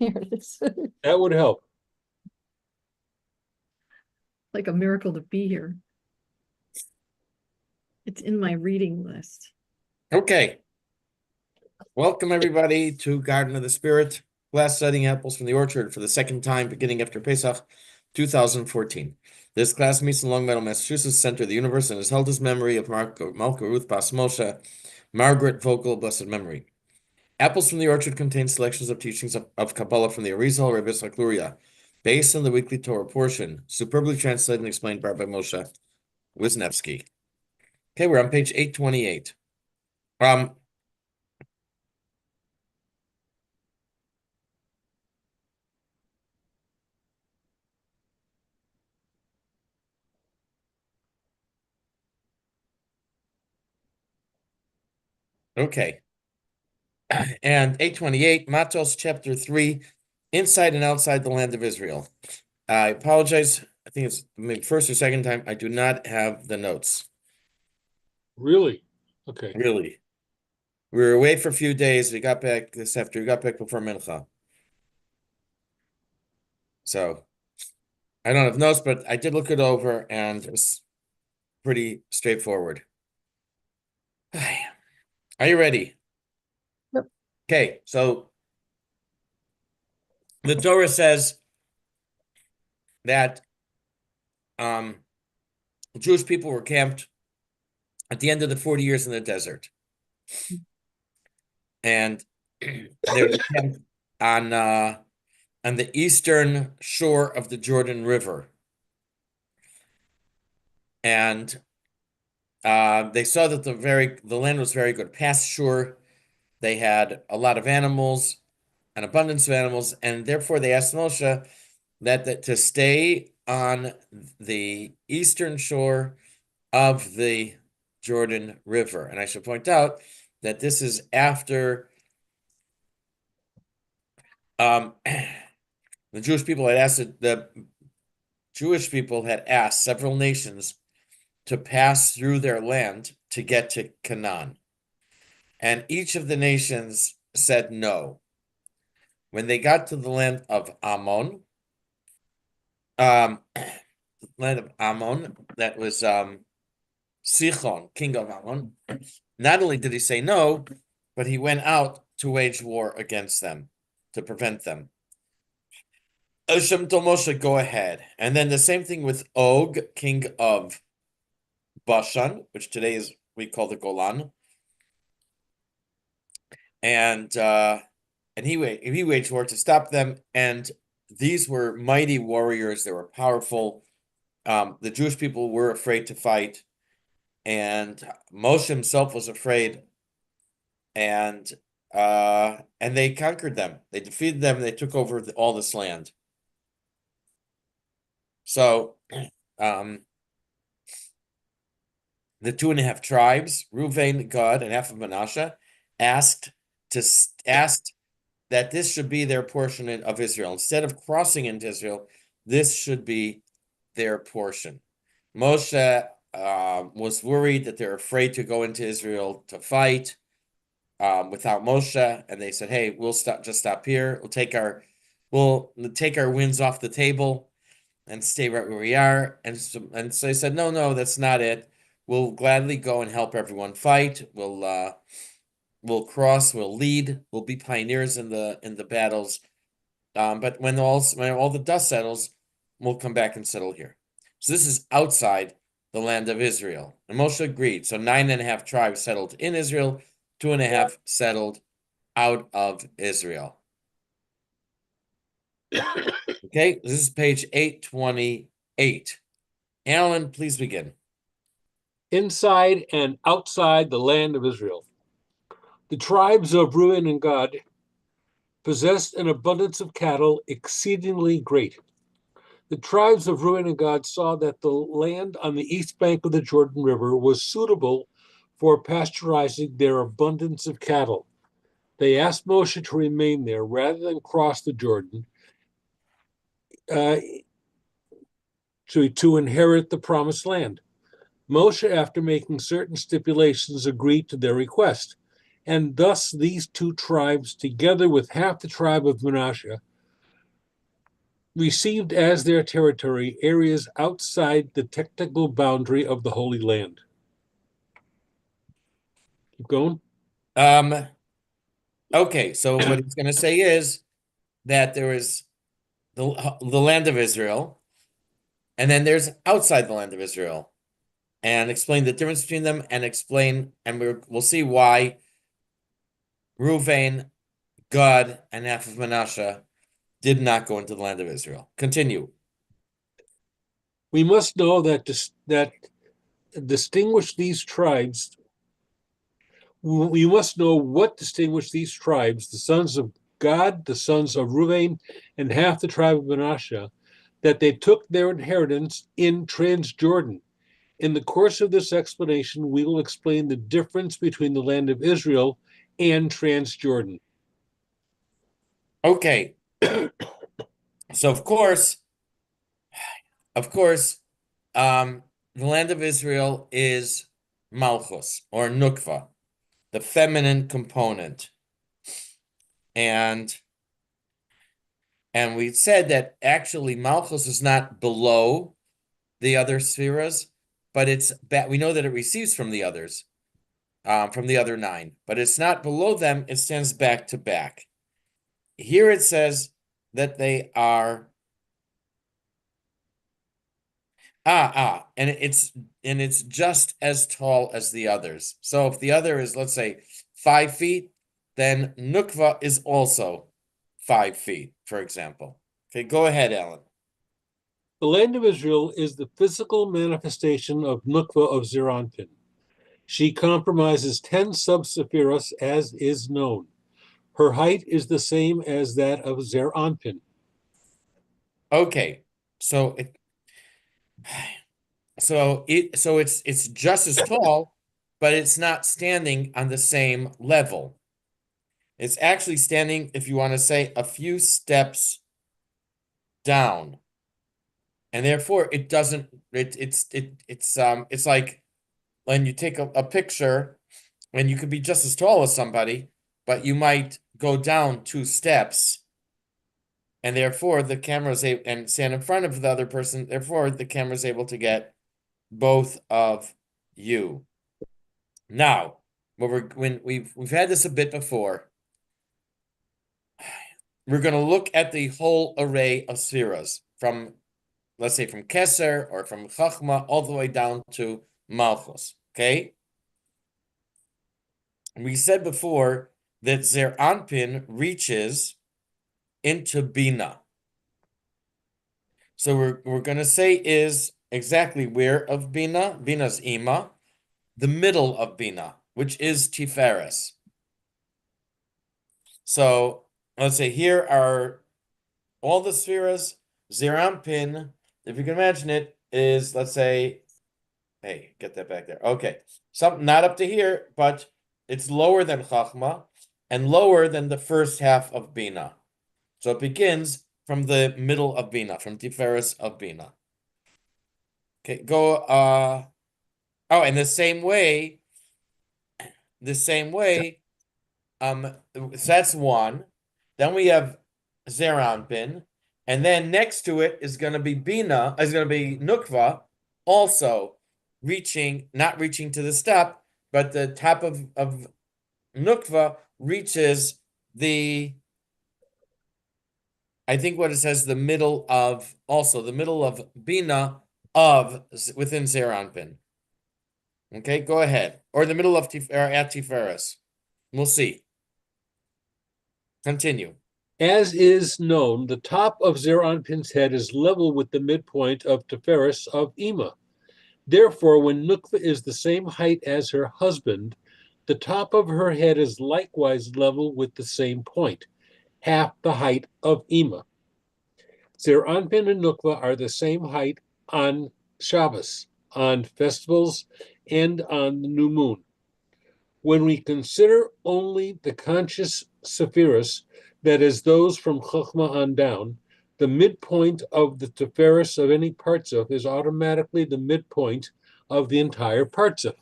Here it is. That would help. Like a miracle to be here. It's in my reading list. Okay. Welcome, everybody, to Garden of the Spirit, class studying apples from the orchard for the second time beginning after Pesach 2014. This class meets in Long Meadow, Massachusetts, Center of the Universe, and is held as memory of Malka Ruth Bas Moshe, Margaret Vogel, blessed memory. Apples from the Orchard contains selections of teachings of Kabbalah from the Arizal, Rabbi Yitzchak Luria, based on the weekly Torah portion, superbly translated and explained by Rabbi Moshe Wisniewski. Okay, we're on page 828. Okay. And 828, Matos chapter 3, inside and outside the land of Israel. I apologize. I think it's maybe first or second time. I do not have the notes. Really? Okay. Really. We were away for a few days. We got back this after we got back before Mincha. So I don't have notes, but I did look it over and it was pretty straightforward. Are you ready? Yep. Okay, so the Torah says that the Jewish people were camped at the end of the 40 years in the desert. And they were camped on the eastern shore of the Jordan River. And they saw that the land was very good pasture. They had a lot of animals, an abundance of animals, and therefore they asked Moshe that to stay on the eastern shore of the Jordan River. And I should point out that this is after the Jewish people had asked several nations to pass through their land to get to Canaan. And each of the nations said no. When they got to the land of Ammon, that was Sichon, king of Ammon, not only did he say no, but he went out to wage war against them, to prevent them. Hashem told Moshe, go ahead. And then the same thing with Og, king of Bashan, which today we call the Golan. And he waged war to stop them. And these were mighty warriors. They were powerful. The Jewish people were afraid to fight. And Moshe himself was afraid. And they conquered them. They defeated them. They took over all this land. So, the 2.5 tribes, Reuven, Gad, and half of Manasseh, asked that this should be their portion of Israel. Instead of crossing into Israel, this should be their portion. Moshe was worried that they're afraid to go into Israel to fight without Moshe, and they said, "Hey, we'll stop here. We'll take our wins off the table and stay right where we are." And so they said, "No, that's not it. We'll gladly go and help everyone fight. We'll cross. We'll lead. We'll be pioneers in the battles. But when all the dust settles, we'll come back and settle here." So this is outside the land of Israel, and Moshe agreed. So 9.5 tribes settled in Israel, 2.5 settled out of Israel. Okay, this is page 828. Alan, please begin. Inside and outside the land of Israel. The tribes of Reuben and Gad possessed an abundance of cattle exceedingly great. The tribes of Reuben and Gad saw that the land on the east bank of the Jordan River was suitable for pasteurizing their abundance of cattle. They asked Moshe to remain there rather than cross the Jordan to inherit the promised land. Moshe, after making certain stipulations, agreed to their request, and thus these two tribes, together with half the tribe of Manasseh, received as their territory areas outside the technical boundary of the Holy Land. Keep going. Okay, so what he's going to say is that there is the land of Israel, and then there's outside the land of Israel, and explain the difference between them, and explain, and we'll see why Reuven, Gad, and half of Manasseh did not go into the land of Israel. Continue. We must know that that distinguish these tribes. We must know what distinguished these tribes, the sons of Gad, the sons of Reuven, and half the tribe of Manasseh, that they took their inheritance in Transjordan. In the course of this explanation, we will explain the difference between the land of Israel and Transjordan. Okay. So of course, the land of Israel is Malchus or Nukva, the feminine component. And we said that actually Malchus is not below the other spheres, but we know that it receives from the others, from the other 9, but it's not below them, it stands back to back. Here it says that they are and it's just as tall as the others. So if the other is, let's say, 5 feet, then Nukva is also 5 feet, for example. Okay, go ahead, Alan. The land of Israel is the physical manifestation of Nukva of Zeranpin. She compromises 10 sub-sephiros as is known. Her height is the same as that of Zeranpin. Okay, so it's just as tall, but it's not standing on the same level. It's actually standing, if you want to say, a few steps down, and therefore it doesn't. It's like when you take a picture, and you could be just as tall as somebody, but you might go down 2 steps, and therefore the camera's able and stand in front of the other person. Therefore, the camera's able to get both of you. Now, when we've had this a bit before, we're going to look at the whole array of spheres from, let's say, from Keser or from Chachma all the way down to Malchus. Okay. We said before that Zer Anpin reaches into Bina. So we're going to say is exactly where of Bina. Bina's Ima, the middle of Bina, which is Tiferes. So let's say here are all the spheres. Zer Anpin, if you can imagine it, is, let's say, hey, get that back there. Okay, something not up to here, but it's lower than Chachma and lower than the first half of Bina. So it begins from the middle of Bina, from Tiferes of Bina. Okay, go, oh, and the same way, so that's one. Then we have Zeranpin, and then next to it is going to be Bina, is going to be Nukva, also not reaching to the step, but the top of Nukva reaches I think what it says, the middle of Bina within Zeranpin. Okay, go ahead. Or the middle of at Tiferes. We'll see. Continue. As is known, the top of Zeranpin's head is level with the midpoint of Tiferes of Ima. Therefore, when Nukva is the same height as her husband, the top of her head is likewise level with the same point, half the height of Ima. Zeranpin and Nukva are the same height on Shabbos, on festivals, and on the new moon. When we consider only the conscious Sephiros, that is, those from Chochmah on down, the midpoint of the Tiferes of any Partzuf is automatically the midpoint of the entire Partzuf.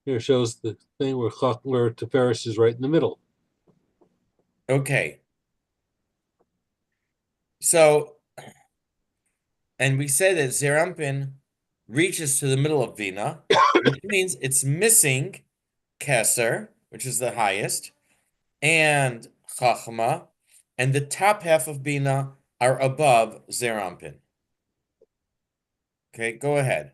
Here shows the thing where Tiferes is right in the middle. Okay. So, and we said that Zerampin reaches to the middle of Bina, which means it's missing Keser, which is the highest, and Chachma, and the top half of Bina are above Zerampin. Okay, go ahead.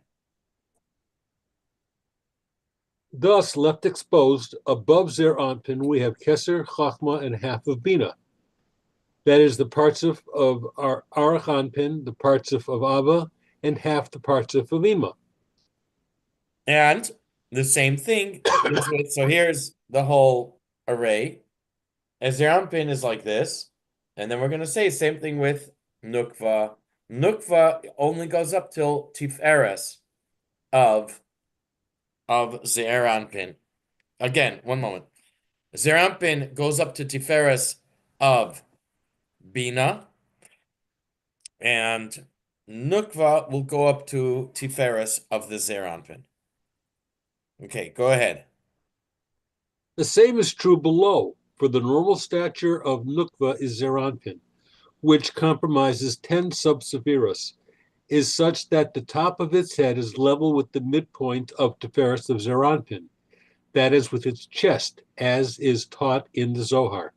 Thus, left exposed above Zer Anpin, we have Keser, Chachma, and half of Bina. That is the parts of our Arach Anpin, the parts of Abba, and half the parts of Ima. And the same thing is with, so here's the whole array. As Zerampin is like this, and then we're going to say same thing with Nukva. Nukva only goes up till Tiferes of Zeranpin. Again, one moment. Zerampin goes up to Tiferes of Bina, and Nukva will go up to Tiferes of the Zerampin. Okay, go ahead. The same is true below, for the normal stature of Nukva is Zeranpin, which compromises 10 subsephirus, is such that the top of its head is level with the midpoint of Tiferes of Zeranpin, that is, with its chest, as is taught in the Zohar.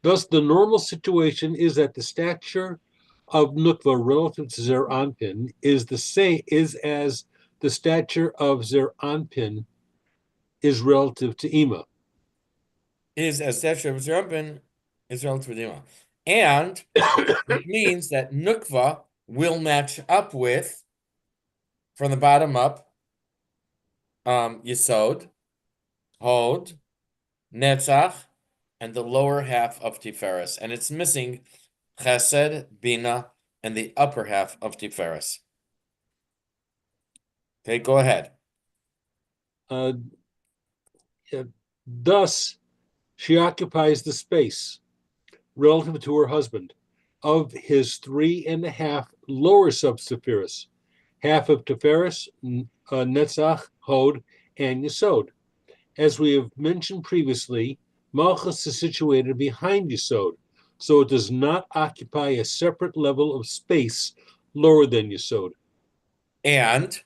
Thus, the normal situation is that the stature of Nukva relative to Zer Anpin is the same is as the stature of Zer Anpin is relative to Ima. Is as stature of Zerampin is relative to Bina. And which means that Nukva will match up with, from the bottom up, Yesod, Hod, Netzach, and the lower half of Tiferes. And it's missing Chesed, Bina, and the upper half of Tiferes. Okay, go ahead. Thus, she occupies the space relative to her husband of his 3.5 lower subsephirus, half of Tiferes, Netzach, Hod, and Yesod. As we have mentioned previously, Malchus is situated behind Yesod, so it does not occupy a separate level of space lower than Yesod. And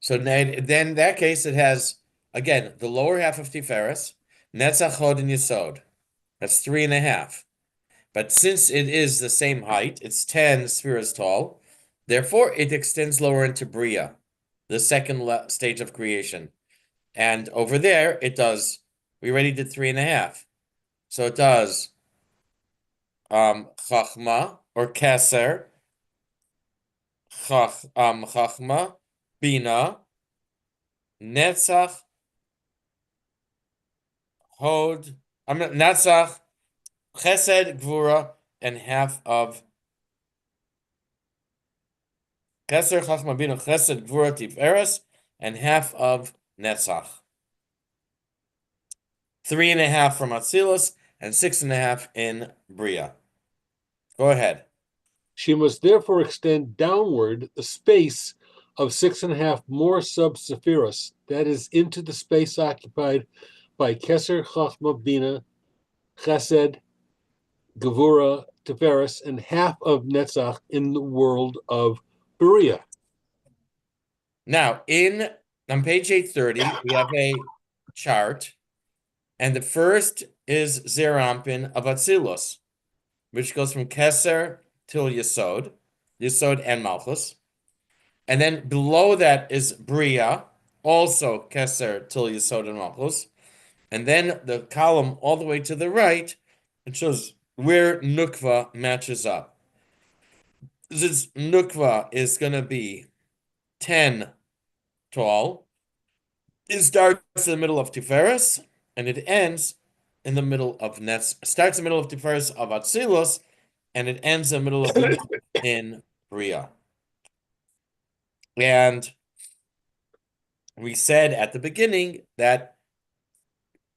so then in that case, it has, again, the lower half of Tiferes, Netzach, Hod, and Yesod. That's 3.5. But since it is the same height, it's 10 spheres tall, therefore it extends lower into Bria, the second stage of creation. And over there, it does, we already did 3.5. So it does Chachma or Keser, Chachma, Bina, Netzach, Hod, Netzach, Chesed, Gvura, and half of Keser, Chachma, Bina, Chesed, Gvura, Tiferes, and half of Netzach. 3.5 from Atzilus and 6.5 in Bria. Go ahead. She must therefore extend downward the space of 6.5 more subsephirus, that is, into the space occupied by Keser, Chachma, Bina, Chesed, Gevura, Tiferes, and half of Netzach in the world of Berea. Now, on page 830, we have a chart, and the first is Zerampin of Atzilus, which goes from Keser till Yesod, Yesod and Malchus. And then below that is Bria, also Keser till Yesod and Malchus. And then the column all the way to the right, it shows where Nukva matches up. This Nukva is going to be 10 tall. It starts in the middle of Tiferes, and it ends in the middle of starts in the middle of Tiferes of Atzilus, and it ends in the middle of Netzach in Bria. And we said at the beginning that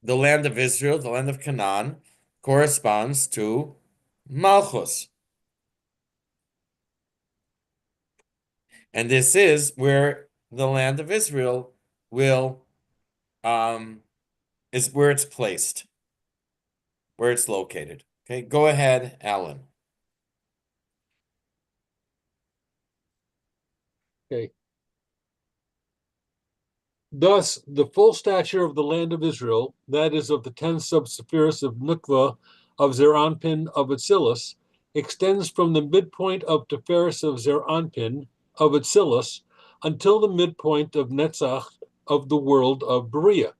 the land of Israel, the land of Canaan, corresponds to Malchus. And this is where the land of Israel is where it's placed. where it's located. Okay, go ahead, Alan. Okay. Thus, the full stature of the land of Israel, that is, of the 10 subsephiros of Nukva, of Zeranpin, of Atsilis, extends from the midpoint of Tiferes of Zeranpin, of Atsilis, until the midpoint of Netzach, of the world of Berea.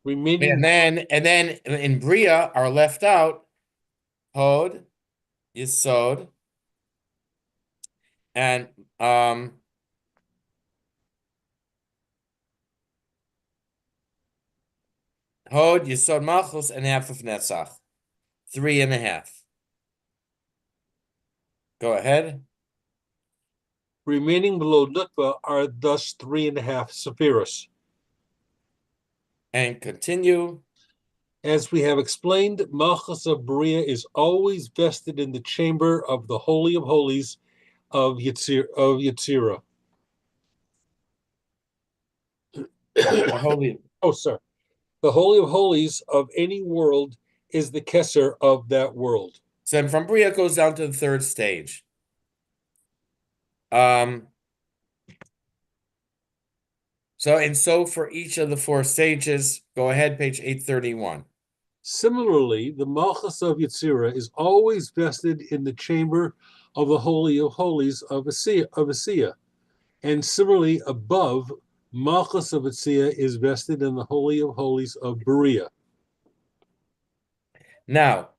Remaining, And then in Bria are left out Hod, Yesod, and Hod, Yesod, Malchus, and half of Netzach. 3.5. Go ahead. remaining below Nukva are thus 3.5 sephiros. And continue. As we have explained, Malchus of Berea is always vested in the chamber of the Holy of Holies of Yetzirah. The holy. Oh, sorry. The Holy of Holies of any world is the Kesser of that world. So then from Bria it goes down to the third stage. So for each of the 4 stages, go ahead, page 831. Similarly, the Malchus of Yetzirah is always vested in the chamber of the Holy of Holies of Asiya. And similarly, above, Malchus of Asiya is vested in the Holy of Holies of Berea. Now,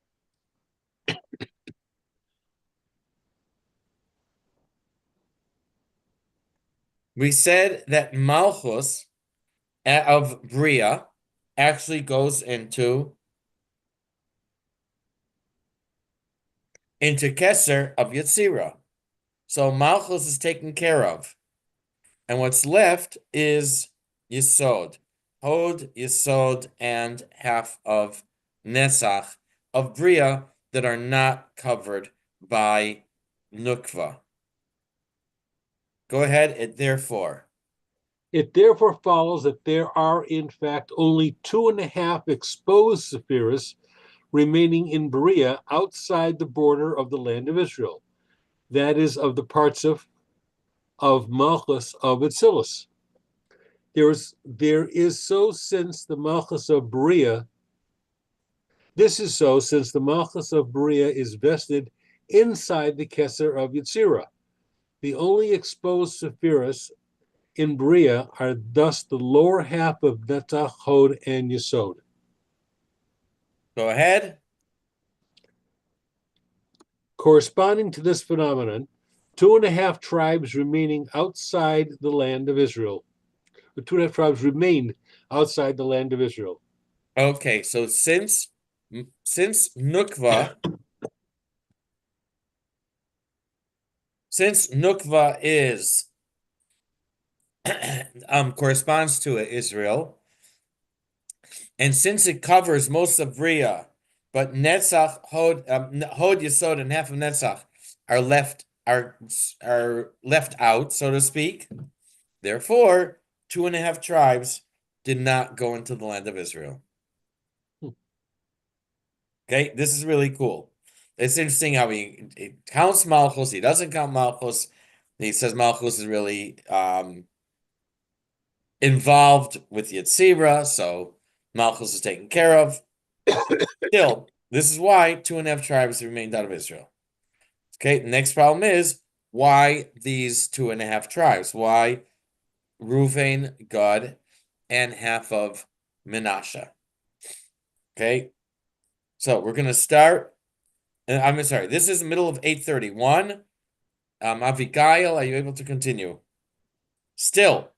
we said that Malchus of Bria actually goes into Kesser of Yetzirah. So Malchus is taken care of. And what's left is Yesod. Hod, Yesod, and half of Netzach of Bria that are not covered by Nukva. Go ahead, therefore. It therefore follows that there are, in fact, only 2.5 exposed sephiros remaining in Berea outside the border of the land of Israel, that is, of the parts of Malchus of Atsilis. There is so since the Malchus of Berea. This is so since the Malchus of Berea is vested inside the Kesser of Yetzirah. The only exposed sephiros in Berea are thus the lower half of Netzach, Hod, and Yesod. Go ahead. Corresponding to this phenomenon, 2.5 tribes remaining outside the land of Israel. The 2.5 tribes remained outside the land of Israel. Okay, so since Nukva is corresponds to Israel, and since it covers most of Bria, but Netzach, Hod, Yesod, and half of Netzach are left out, so to speak. Therefore, 2.5 tribes did not go into the land of Israel. Okay, this is really cool. It's interesting how he counts Malchus. He doesn't count Malchus. He says Malchus is really involved with Yetzirah, so Malchus is taken care of. Still, this is why 2.5 tribes remained out of Israel. Okay, the next problem is why these 2.5 tribes? Why Reuven, Gad, and half of Menashe? Okay, so we're going to start. I'm sorry, this is the middle of 831. Abigail, are you able to continue? Still,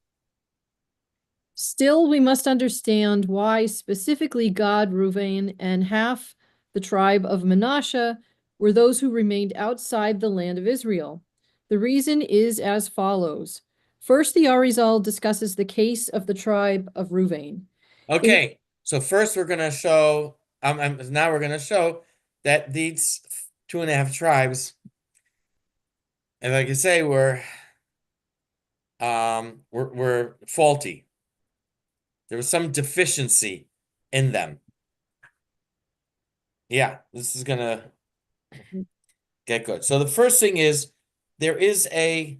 we must understand why specifically Gad, Reuven, and half the tribe of Manasseh were those who remained outside the land of Israel. The reason is as follows. First, the Arizal discusses the case of the tribe of Reuven. okay. So first we're going to show, now we're going to show that these 2.5 tribes, and like I say, were faulty. There was some deficiency in them. Yeah, this is gonna get good. So the first thing is there is a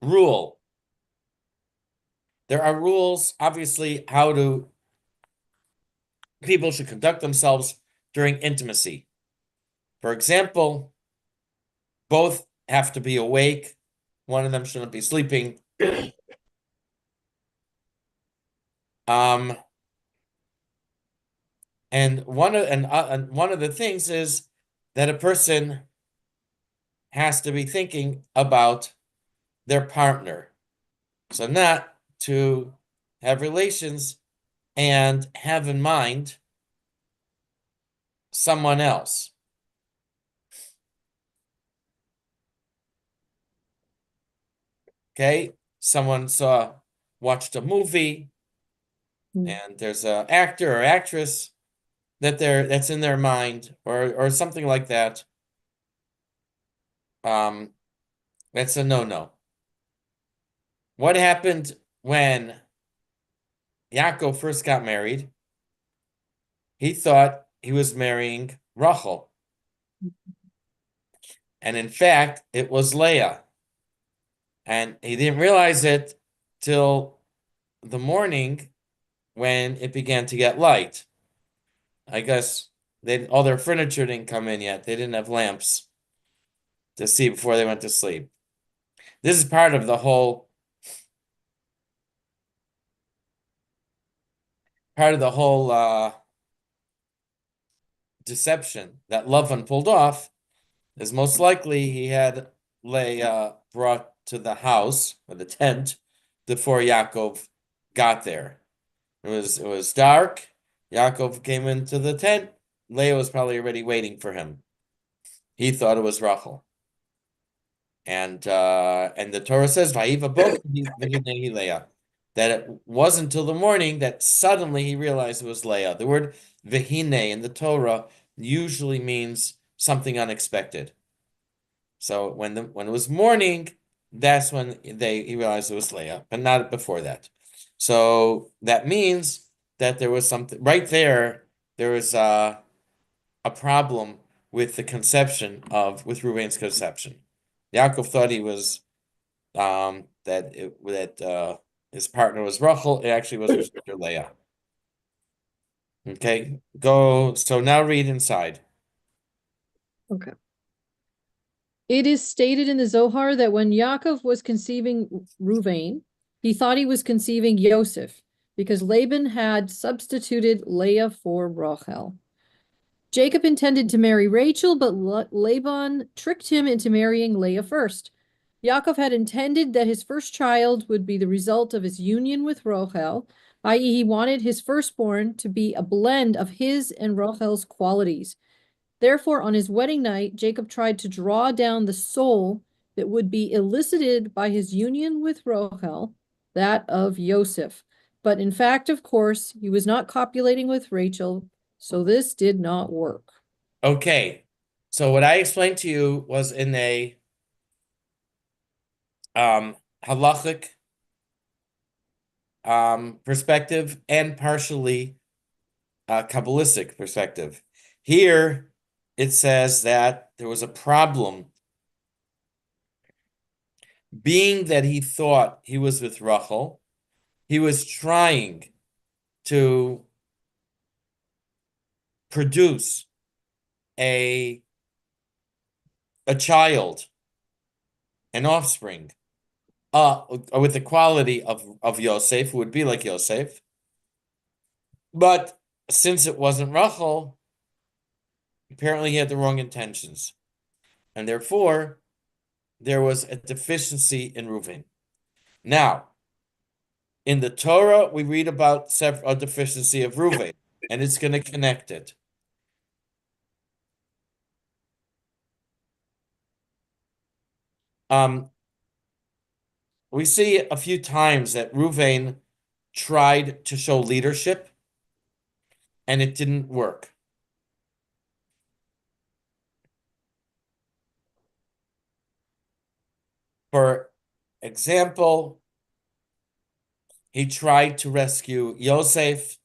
rule. There are rules, obviously, how people should conduct themselves during intimacy. For example, both have to be awake. One of them shouldn't be sleeping. Um, and one of the things is that a person has to be thinking about their partner. So not to have relations and have in mind someone else. Okay? Watched a movie, and there's an actor or actress that's in their mind, or something like that. That's a no-no. What happened when Yaakov first got married? He thought he was marrying Rachel. And in fact, it was Leah. And he didn't realize it till the morning when it began to get light. I guess all their furniture didn't come in yet. They didn't have lamps to see before they went to sleep. This is part of the whole deception that Lavan pulled off. Is most likely he had Leah brought to the house or the tent before Yaakov got there. It was dark. Yaakov came into the tent. Leah was probably already waiting for him. He thought it was Rachel. And the Torah says, "Vayiva bo v'hinei Leah," that it wasn't until the morning that suddenly he realized it was Leah. The word "v'hinei" in the Torah usually means something unexpected. So when it was morning, that's when he realized it was Leah, but not before that. So that means that there was something right there. There was a problem with the conception with Reuven's conception. Yaakov thought he was that his partner was Rachel. It actually was her sister Leah. Okay, go. So now read inside. Okay. It is stated in the Zohar that when Yaakov was conceiving Ruvain, he thought he was conceiving Yosef because Laban had substituted Leah for Rachel. Jacob intended to marry Rachel, but Laban tricked him into marrying Leah first. Yaakov had intended that his first child would be the result of his union with Rachel, i.e., he wanted his firstborn to be a blend of his and Rachel's qualities. Therefore, on his wedding night, Jacob tried to draw down the soul that would be elicited by his union with Rachel, that of Yosef. But in fact, of course, he was not copulating with Rachel, so this did not work. Okay, so what I explained to you was in a halachic perspective and partially Kabbalistic perspective. Here, it says that there was a problem, being that he thought he was with Rachel. He was trying to produce a child, an offspring, with the quality of Yosef, who would be like Yosef. But since it wasn't Rachel, apparently he had the wrong intentions. And therefore, there was a deficiency in Reuven. Now, in the Torah, we read about a deficiency of Reuven, and it's going to connect it. We see a few times that Reuven tried to show leadership, and it didn't work. For example, he tried to rescue Yosef.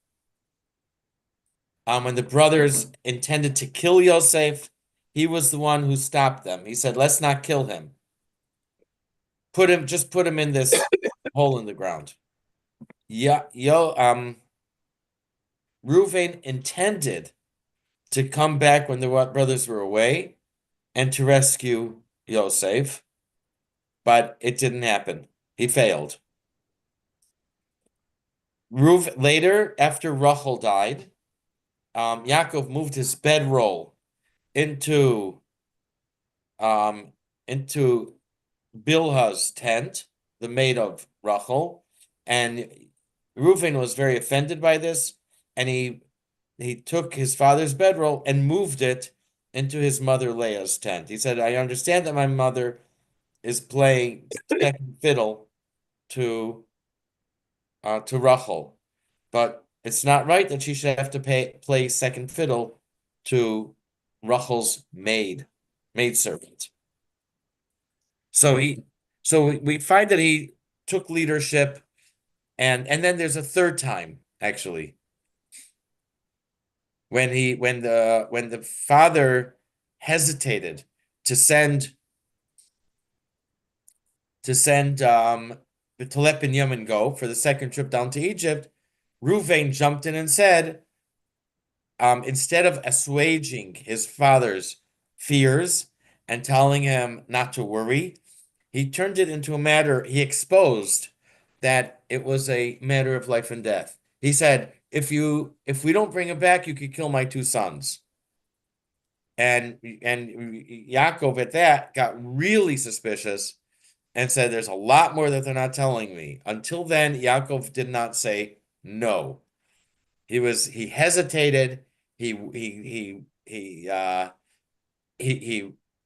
When the brothers intended to kill Yosef, he was the one who stopped them. He said, "Let's not kill him. Just put him in this hole in the ground." Yeah, Reuven intended to come back when the brothers were away and to rescue Yosef, but it didn't happen. He failed. Later, after Rachel died, Yaakov moved his bedroll into um, into Bilhah's tent, the maid of Rachel, and Reuven was very offended by this, and he took his father's bedroll and moved it into his mother Leah's tent. He said, "I understand that my mother is playing second fiddle to Rachel, but it's not right that she should have to play second fiddle to Rachel's maidservant." So we find that he took leadership, and then there's a third time actually when the father hesitated to send Talep and Yemen go for the second trip down to Egypt. Reuven jumped in and said, instead of assuaging his father's fears and telling him not to worry, he turned it into a matter, he exposed that it was a matter of life and death. He said, if we don't bring him back, you could kill my two sons. And Yaakov at that got really suspicious and said, there's a lot more that they're not telling me. Until then, Yaakov did not say no. He hesitated. He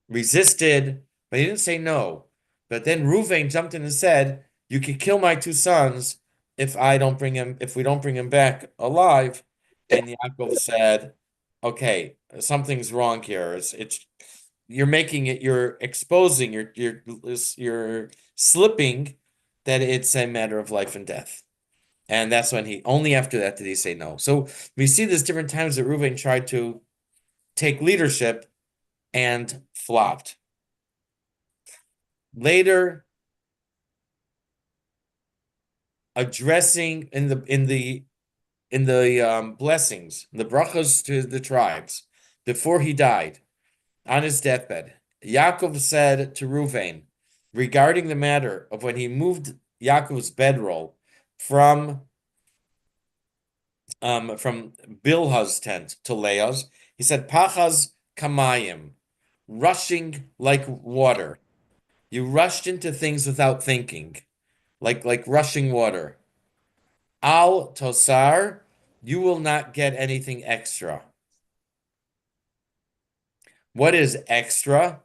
resisted, but he didn't say no. But then Reuven jumped in and said, "You could kill my two sons if we don't bring him back alive." And Yaakov said, "Okay, something's wrong here. You're exposing, you're slipping that it's a matter of life and death." And that's when only after that did he say no. So we see there's different times that Reuven tried to take leadership and flopped. Later, addressing in the blessings, the brachos to the tribes, before he died, on his deathbed, Yaakov said to Reuven, regarding the matter of when he moved Yaakov's bedroll from Bilhah's tent to Leah's, he said, "Pachaz kamayim," rushing like water. You rushed into things without thinking, like rushing water. Al tosar, you will not get anything extra. What is extra?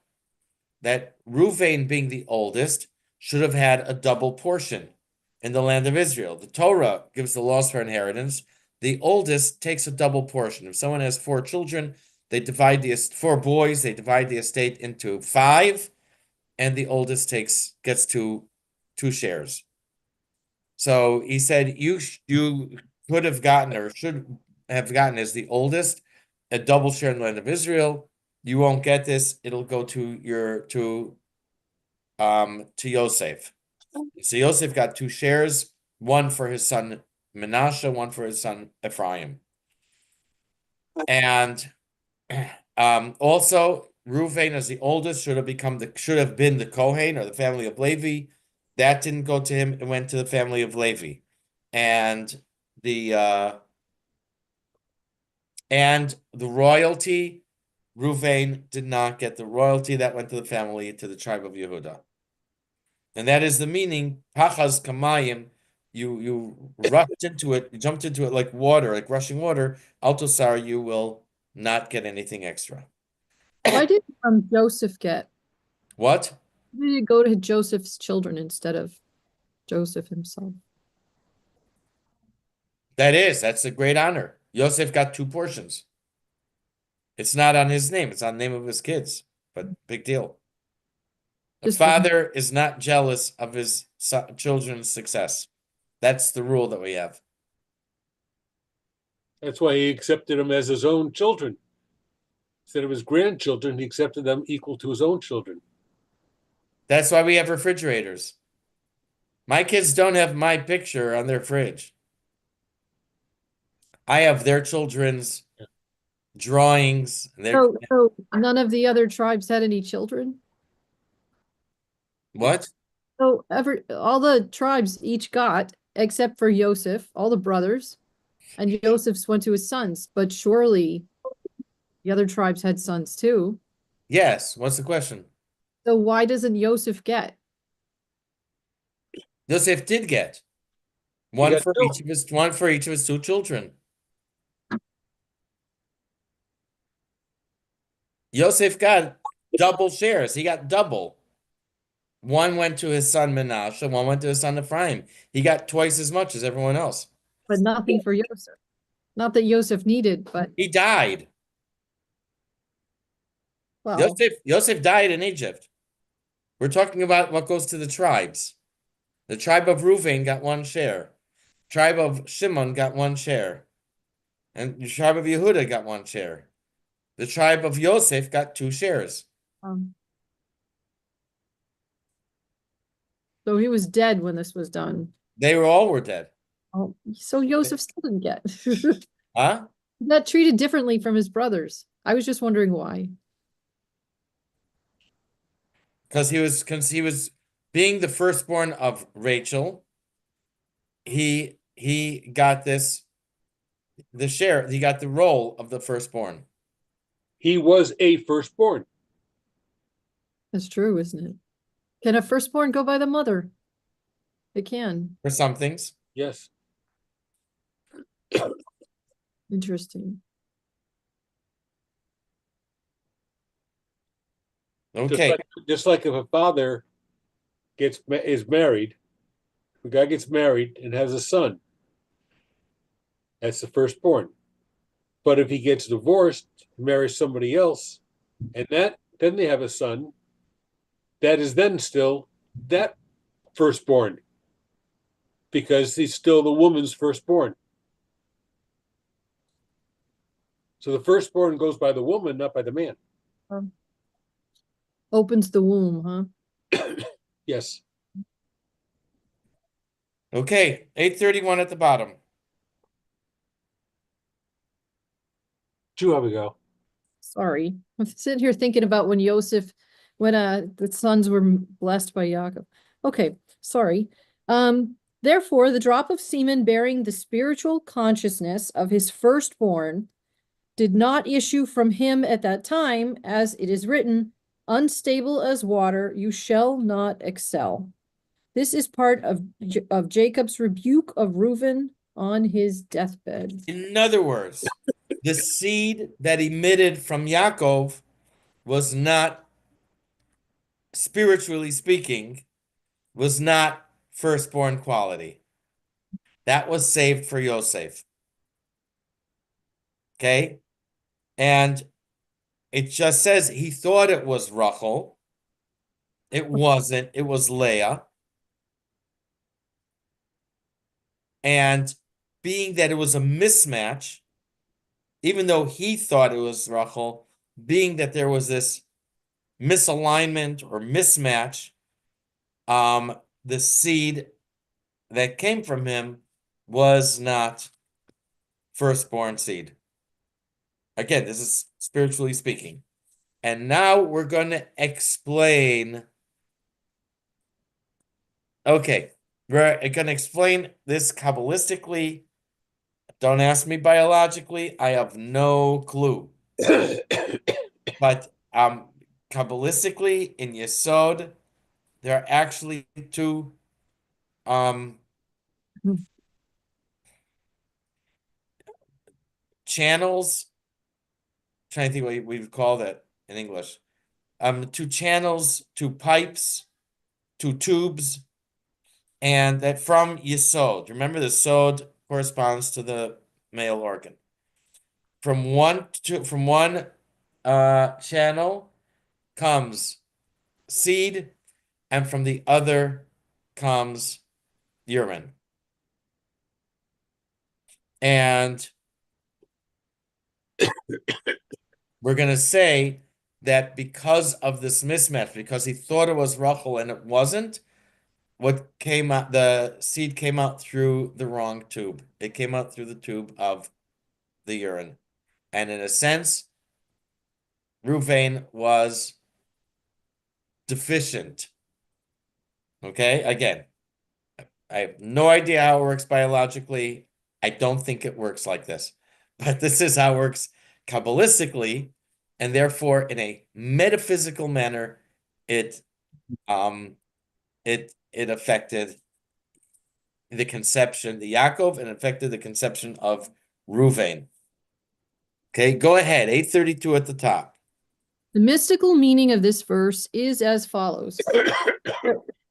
That Reuven, being the oldest, should have had a double portion in the land of Israel. The Torah gives the laws for inheritance. The oldest takes a double portion. If someone has 4 children, they divide 4 boys, they divide the estate into 5, and the oldest gets two shares. So he said, you could have gotten or should have gotten as the oldest a double share in the land of Israel. You won't get this. It'll go to Yosef. So Yosef got 2 shares, one for his son Menashe, one for his son Ephraim. And also Reuven, as the oldest, should have been the Kohen or the family of Levi. That didn't go to him; it went to the family of Levi, and the royalty. Reuven did not get the royalty; that went to the tribe of Yehuda, and that is the meaning. Pachaz kamayim. You rushed into it, you jumped into it like water, like rushing water. Altosar, you will not get anything extra. Why did Joseph get? What? Why did it go to Joseph's children instead of Joseph himself? That's a great honor. Yosef got 2 portions. It's not on his name, it's on the name of his kids, but big deal. The Just father is not jealous of his children's success. That's the rule that we have. That's why he accepted them as his own children. Instead of his grandchildren, he accepted them equal to his own children. That's why we have refrigerators. My kids don't have my picture on their fridge. I have their children's drawings. So none of the other tribes had any children? What? So all the tribes each got, except for Joseph, all the brothers, and Joseph's went to his sons, but surely the other tribes had sons too. Yes. What's the question? So why doesn't Joseph get? Joseph did get He one got for two. each of his two children. Joseph got double shares. He got double. One went to his son Menashe, one went to his son Ephraim. He got twice as much as everyone else. But nothing for Joseph. Not that Joseph needed, but He died. well, Joseph died in Egypt. We're talking about what goes to the tribes. The tribe of Reuven got one share. Tribe of Shimon got one share. And the tribe of Yehuda got one share. The tribe of Yosef got two shares. um, so he was dead when this was done. They all were dead. Oh, so Joseph still didn't get. Huh? He got treated differently from his brothers. I was just wondering why. Because he was being the firstborn of Rachel. He got the share. He got the role of the firstborn. He was a firstborn. That's true, isn't it? Can a firstborn go by the mother? It can. For some things. Yes. Interesting. Okay. Just like if a father is married, the guy gets married and has a son. That's the firstborn. But if he gets divorced, marries somebody else, and then they have a son, that is then still that firstborn, because he's still the woman's firstborn. So the firstborn goes by the woman, not by the man. Opens the womb, huh? Yes. Okay. 831 at the bottom. 2 hours ago. Sorry. I'm sitting here thinking about when the sons were blessed by Yaakov. Okay, sorry. Therefore, the drop of semen bearing the spiritual consciousness of his firstborn did not issue from him at that time, as it is written, unstable as water, you shall not excel. This is part of Jacob's rebuke of Reuben on his deathbed. In other words, the seed that emitted from Yaakov was not, spiritually speaking, was not firstborn quality. That was saved for Yosef. Okay? And it just says he thought it was Rachel. It wasn't. It was Leah. And being that it was a mismatch, even though he thought it was Rachel, being that there was this misalignment or mismatch, the seed that came from him was not firstborn seed. Again, this is spiritually speaking. And now we're going to explain. Okay, we're going to explain this Kabbalistically. Don't ask me biologically. I have no clue. But Kabbalistically, in Yesod, there are actually two channels. I'm trying to think what we'd call that in English. Two channels, two pipes, two tubes, and that from Yesod. Remember, the Sod corresponds to the male organ. From one channel comes seed, and from the other comes urine. And we're going to say that because of this mismatch, because he thought it was Rachel and it wasn't, what came out, the seed came out through the wrong tube. It came out through the tube of the urine. And in a sense, Ruvain was deficient. Okay, again, I have no idea how it works biologically. I don't think it works like this, but this is how it works Kabbalistically, and therefore in a metaphysical manner, it affected the conception, the Yaakov, and affected the conception of Ruvain. Okay, go ahead. 832 at the top. The mystical meaning of this verse is as follows.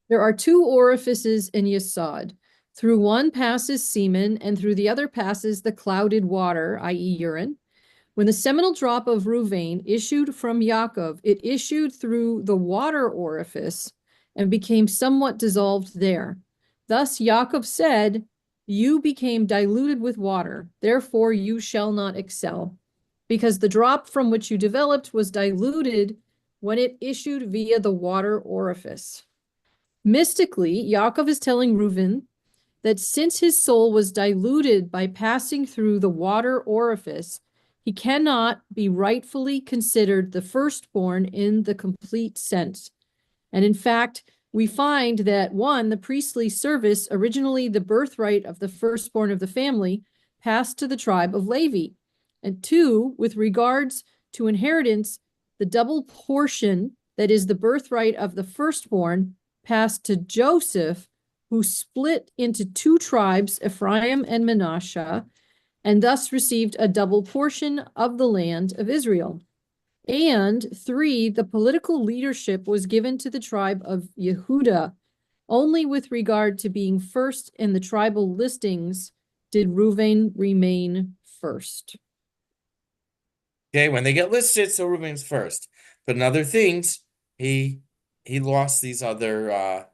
There are two orifices in Yesod. Through one passes semen, and through the other passes the clouded water, i.e. urine. When the seminal drop of Ruvain issued from Yaakov, it issued through the water orifice and became somewhat dissolved there. Thus Yaakov said, "You became diluted with water, therefore you shall not excel." Because the drop from which you developed was diluted when it issued via the water orifice. Mystically, Yaakov is telling Reuven that since his soul was diluted by passing through the water orifice, he cannot be rightfully considered the firstborn in the complete sense. And in fact, we find that one, the priestly service, originally the birthright of the firstborn of the family, passed to the tribe of Levi. And two, with regards to inheritance, the double portion that is the birthright of the firstborn passed to Joseph, who split into two tribes, Ephraim and Manasseh, and thus received a double portion of the land of Israel. And three, the political leadership was given to the tribe of Yehuda. Only with regard to being first in the tribal listings did Reuven remain first. Okay, when they get listed, so Reuven's first. But in other things, he lost these other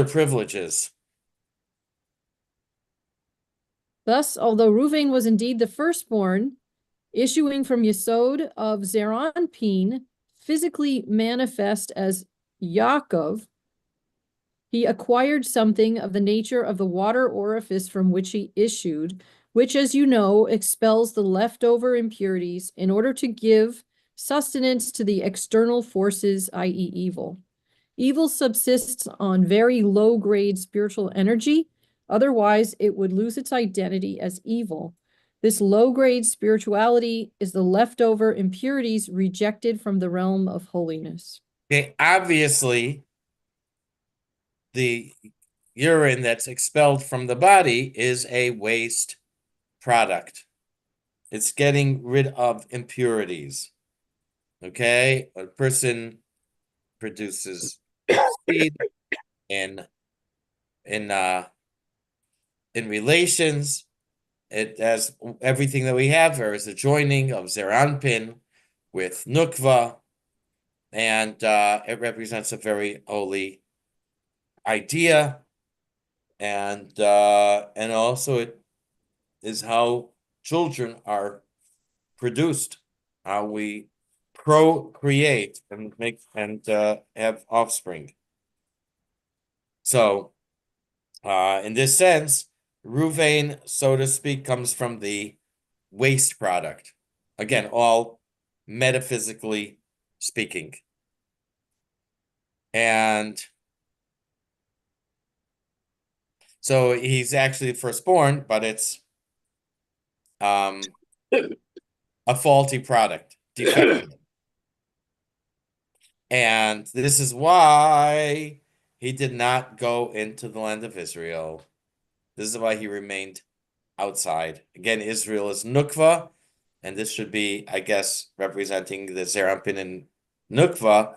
privileges. Thus, although Reuven was indeed the firstborn, issuing from Yesod of Zeranpin, physically manifest as Yaakov, he acquired something of the nature of the water orifice from which he issued, which, as you know, expels the leftover impurities in order to give sustenance to the external forces, i.e. evil. Evil subsists on very low-grade spiritual energy, otherwise it would lose its identity as evil. This low-grade spirituality is the leftover impurities rejected from the realm of holiness. Okay, obviously, the urine that's expelled from the body is a waste product. It's getting rid of impurities. Okay, a person produces seed in relations. It has everything that we have. There is a joining of Zeranpin with Nukva, and it represents a very holy idea, and also it is how children are produced, how we procreate and make and have offspring. So, in this sense, Ruvain, so to speak, comes from the waste product. Again, all metaphysically speaking. And so he's actually the firstborn, but it's a faulty product, defective. And this is why he did not go into the land of Israel. This is why he remained outside. Again, Israel is Nukva, and this should be, I guess, representing the Zerampin and Nukva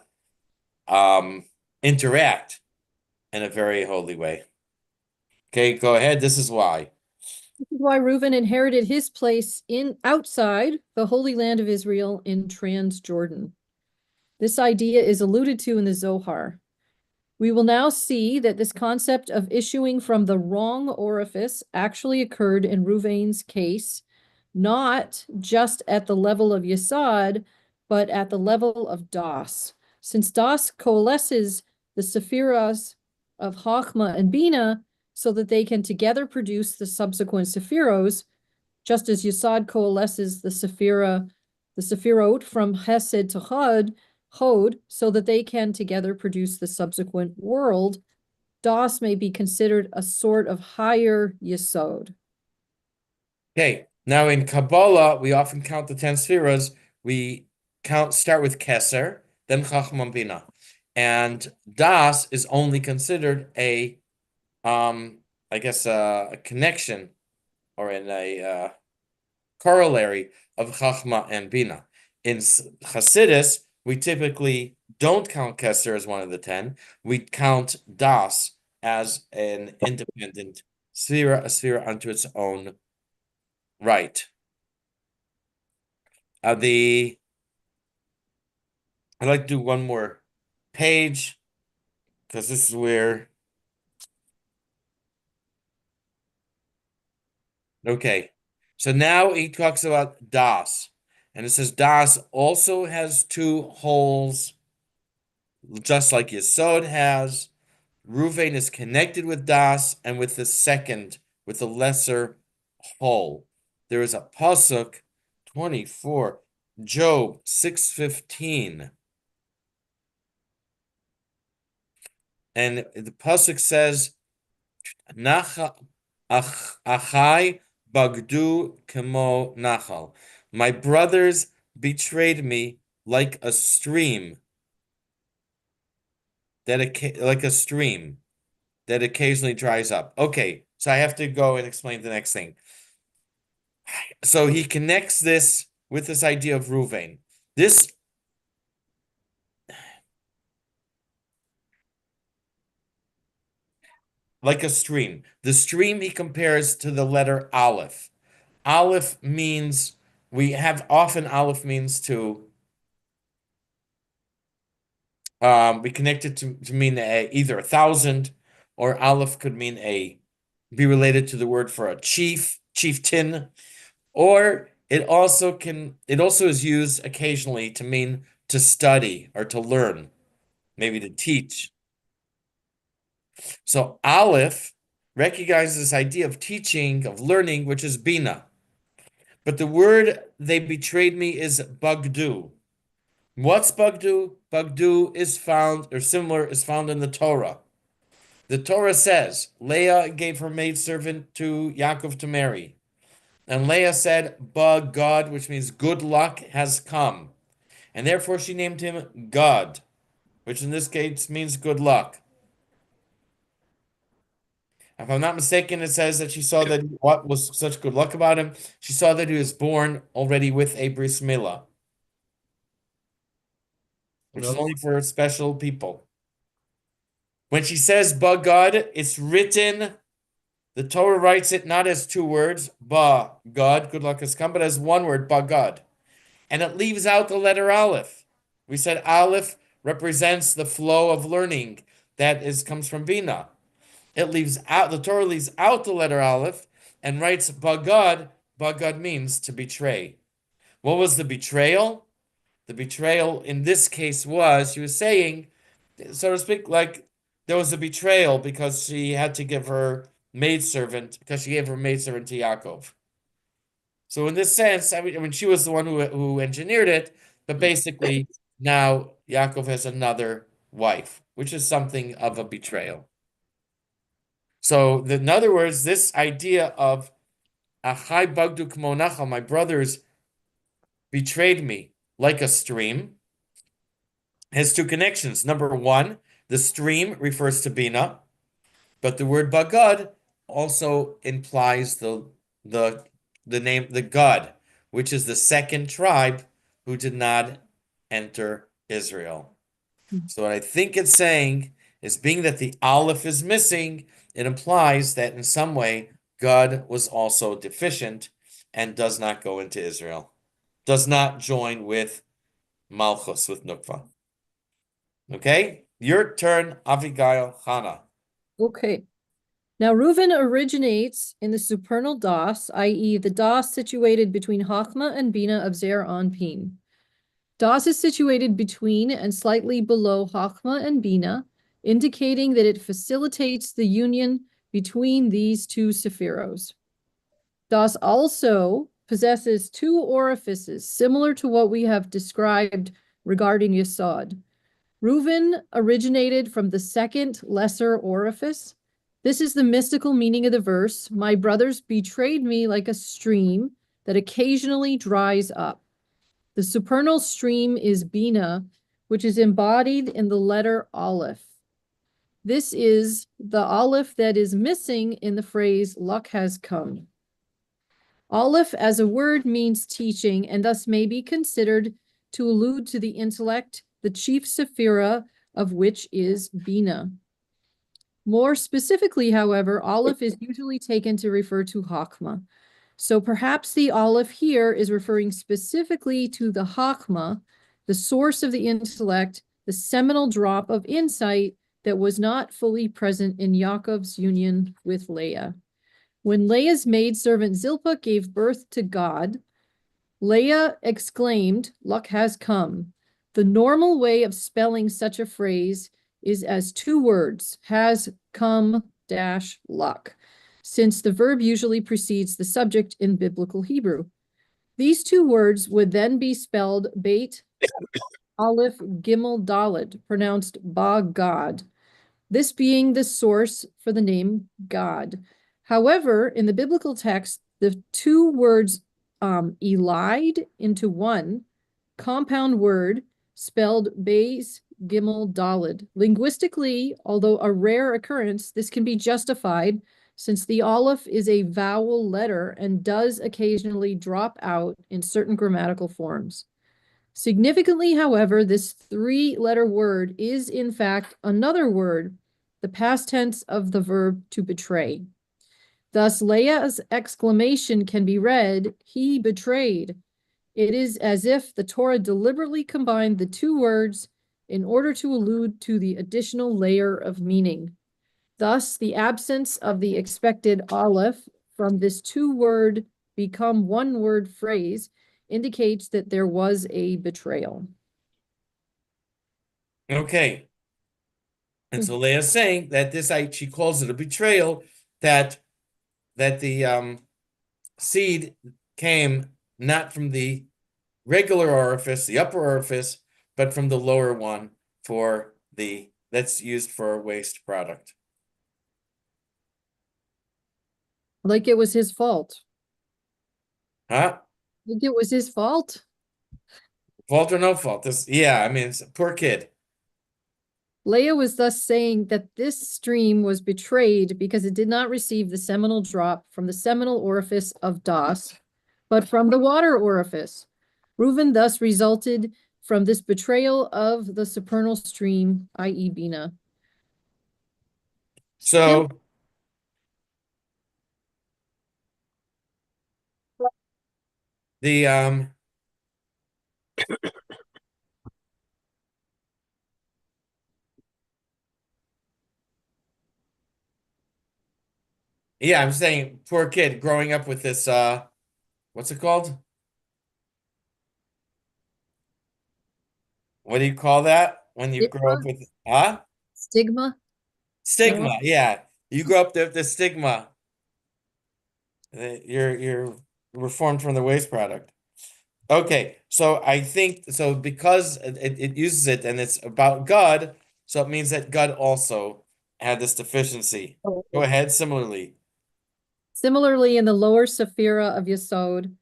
interact in a very holy way. Okay, go ahead. This is why. This is why Reuben inherited his place outside the Holy Land of Israel in Transjordan. This idea is alluded to in the Zohar. We will now see that this concept of issuing from the wrong orifice actually occurred in Ruvain's case, not just at the level of Yesod, but at the level of Das. Since Das coalesces the sephiras of Chachma and Bina so that they can together produce the subsequent sephiros, just as Yesod coalesces the sephirot from Hesed to Hod, so that they can together produce the subsequent world, Das may be considered a sort of higher Yesod. Okay, now in Kabbalah, we often count the 10 spheres. We start with Keser, then Chachma Bina. And Das is only considered a connection or in a corollary of Chachma and Bina. In Hasidus, we typically don't count Keser as one of the 10. We count Das as an independent sphere, a sphere unto its own right. I'd like to do one more page because this is where. Okay, so now he talks about Das, and it says Das also has two holes, just like Yesod has. Ruvain is connected with Das and with the second, with the lesser hole. There is a pasuk 24, Job 6:15. And the pasuk says, Achai bagdu kemo nachal. My brothers betrayed me like a stream that occasionally dries up. Okay, so I have to go and explain the next thing. So he connects this with this idea of Ruvain. This like a stream. The stream he compares to the letter Aleph. Aleph means Aleph means to we connect it to mean either 1,000, or Aleph could mean be related to the word for a chieftain, or it also is used occasionally to mean to study or to learn, maybe to teach. So Aleph recognizes this idea of teaching, of learning, which is Bina. But the word they betrayed me is Bagdu. What's Bagdu? Bagdu is found in the Torah. The Torah says Leah gave her maidservant to Yaakov to marry. And Leah said, God, which means good luck, has come. And therefore she named him God, which in this case means good luck. If I'm not mistaken, it says that she saw that what was such good luck about him. She saw that he was born already with a bris milah, which is only for special people. When she says God, it's written, the Torah writes it not as two words, God, good luck has come, but as one word, God. And it leaves out the letter Aleph. We said Aleph represents the flow of learning that comes from Bina. The Torah leaves out the letter Aleph and writes Bagad. Bagad means to betray. What was the betrayal? The betrayal in this case she was saying, so to speak, like there was a betrayal because she had to give her maidservant, because she gave her maidservant to Yaakov. So in this sense, I mean, she was the one who engineered it, but basically now Yaakov has another wife, which is something of a betrayal. So in other words, this idea of Achai bagdu k'mo nachal, my brothers betrayed me like a stream, has two connections. Number one, the stream refers to Bina, but the word Bagad also implies the name, the God, which is the second tribe who did not enter Israel. So what I think it's saying is, being that the Aleph is missing, it implies that in some way God was also deficient and does not go into Israel, does not join with Malchus, with Nukva. Okay? Your turn, Abigail, Hannah. Okay. Now, Reuven originates in the supernal Das, i.e., the Das situated between Chachma and Bina of Zer Anpin. Das is situated between and slightly below Chachma and Bina, indicating that it facilitates the union between these two sephiros. Das also possesses two orifices similar to what we have described regarding Yesod. Reuven originated from the second lesser orifice. This is the mystical meaning of the verse. My brothers betrayed me like a stream that occasionally dries up. The supernal stream is Bina, which is embodied in the letter Aleph. This is the Aleph that is missing in the phrase luck has come. Aleph as a word means teaching and thus may be considered to allude to the intellect, the chief sephira of which is Bina. More specifically, however, Aleph is usually taken to refer to Chachma. So perhaps the Aleph here is referring specifically to the Chachma, the source of the intellect, the seminal drop of insight that was not fully present in Yaakov's union with Leah. When Leah's maidservant Zilpah gave birth to God, Leah exclaimed, "Luck has come." The normal way of spelling such a phrase is as two words, has come dash luck, since the verb usually precedes the subject in biblical Hebrew. These two words would then be spelled Beit Aleph Gimel Daled, pronounced Ba God, this being the source for the name God. However, in the biblical text, the two words elide into one compound word spelled Beis Gimel Daled. Linguistically, although a rare occurrence, this can be justified since the Aleph is a vowel letter and does occasionally drop out in certain grammatical forms. Significantly, however, this three-letter word is in fact another word, the past tense of the verb to betray. Thus, Leah's exclamation can be read, "He betrayed." It is as if the Torah deliberately combined the two words in order to allude to the additional layer of meaning. Thus, the absence of the expected aleph from this two-word become one-word phrase indicates that there was a betrayal. Okay. And so Leah's saying that she calls it a betrayal, that the seed came not from the regular orifice, the upper orifice, but from the lower one that's used for a waste product. Like it was his fault. Huh? Like it was his fault. Fault or no fault? I mean, it's a poor kid. Leah was thus saying that this stream was betrayed because it did not receive the seminal drop from the seminal orifice of Das, but from the water orifice. Reuven thus resulted from this betrayal of the supernal stream, i.e. Bina. So the yeah, I'm saying poor kid growing up with this what's it called? What do you call that when you grow up with Stigma? Stigma, No. yeah. You grow up the stigma. You're reformed from the waste product. Okay, so I think so because it uses it and it's about God, so it means that God also had this deficiency. Go ahead, similarly. Similarly, in the lower Sephira of Yesod,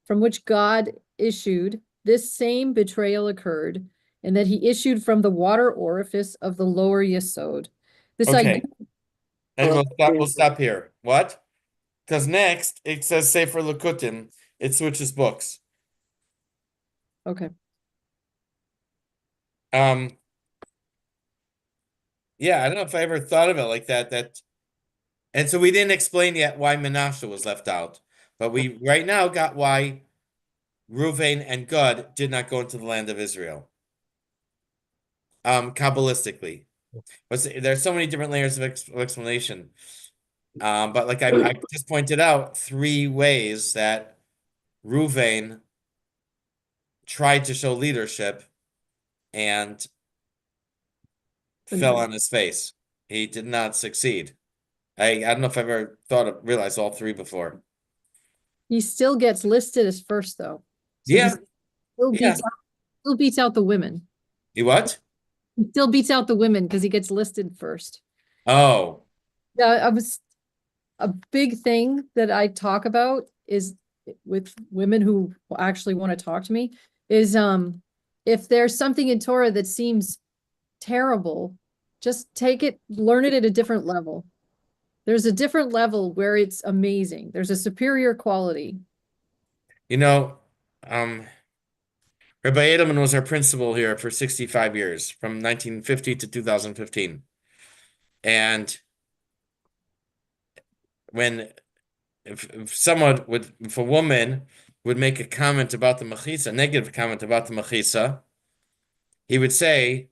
from which God issued, this same betrayal occurred, and that he issued from the water orifice of the lower Yesod. This Okay, idea. and we'll stop here. What? Because next it says Sefer Likutim, it switches books. Okay. Yeah, I don't know if I ever thought of it like that. And so we didn't explain yet why Menashe was left out, but we right now got why Ruvain and Gad did not go into the land of Israel. Kabbalistically. There's so many different layers of explanation. But like I just pointed out, three ways that Ruvain tried to show leadership and fell on his face. He did not succeed. I don't know if I've ever realized all three before. He still gets listed as first though. So he Yeah, still yeah. beats out the women. You what? He still beats out the women because he gets listed first. Oh, Yeah, I was a big thing that I talk about is with women who actually want to talk to me is if there's something in Torah that seems terrible, just take it, learn it at a different level. There's a different level where it's amazing. There's a superior quality. you know, um, Rabbi Edelman was our principal here for 65 years, from 1950 to 2015. And when if a woman would make a comment about the machisa, a negative comment about the machisa, he would say,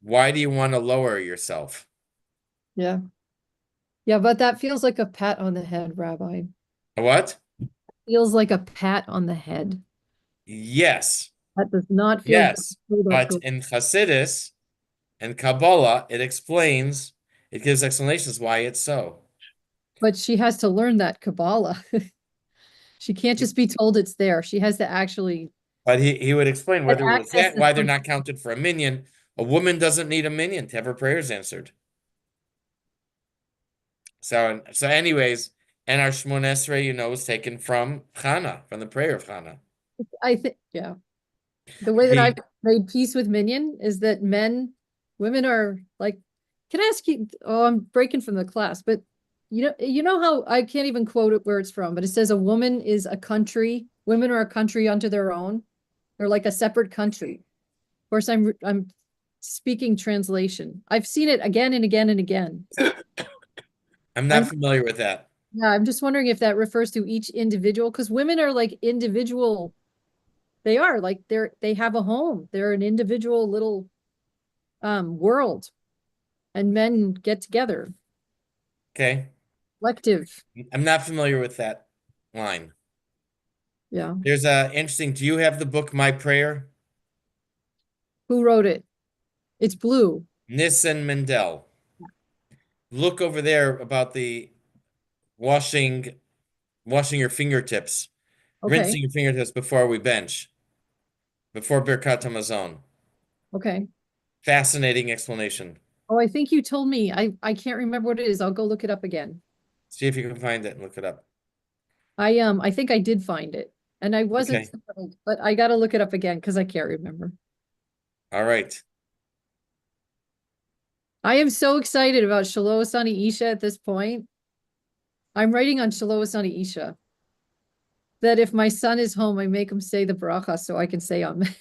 "Why do you want to lower yourself?" Yeah. Yeah, but that feels like a pat on the head, Rabbi. What? Feels like a pat on the head. Yes, That does not feel good. yes. But in Hasidus and Kabbalah, it gives explanations why it's so. But she has to learn that Kabbalah. She can't just be told it's there. She has to actually But he would explain get that, access to why they're some. not counted for a minyan. A woman doesn't need a minyan to have her prayers answered. So anyways, and our Shmon Esrei, was taken from Chana, from the prayer of Chana. I think, yeah. The way that I've The made peace with Minyan is that women are like, can I ask you? Oh, I'm breaking from the class, but you know how I can't even quote it where it's from, but it says a woman is a country, women are a country unto their own. They're like a separate country. Of course, I'm speaking translation. I've seen it again and again and again. I'm not I'm familiar with that. Yeah, I'm just wondering if that refers to each individual, because women are like individual. They are like they have a home. They're an individual little world, and men get together. Okay. Collective. I'm not familiar with that line. Yeah. There's a interesting, do you have the book My Prayer? Who wrote it? It's blue. Nissen Mendel. Look over there about the washing washing your fingertips, Okay. rinsing your fingertips before we bench, before Birkat Hamazon. Okay. Fascinating explanation. Oh, I think you told me. I can't remember what it is. I'll go look it up again. See if you can find it and look it up. I think I did find it. And I wasn't Okay. surprised, but I gotta look it up again because I can't remember. All right. I am so excited about Shiloh Asani Isha at this point. I'm writing on Shiloh Asani Isha that if my son is home, I make him say the bracha so I can say amen.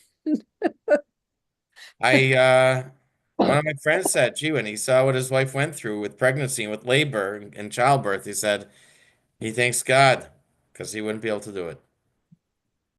One of my friends said, gee, when he saw what his wife went through with pregnancy and with labor and childbirth, he said he thanks God because he wouldn't be able to do it.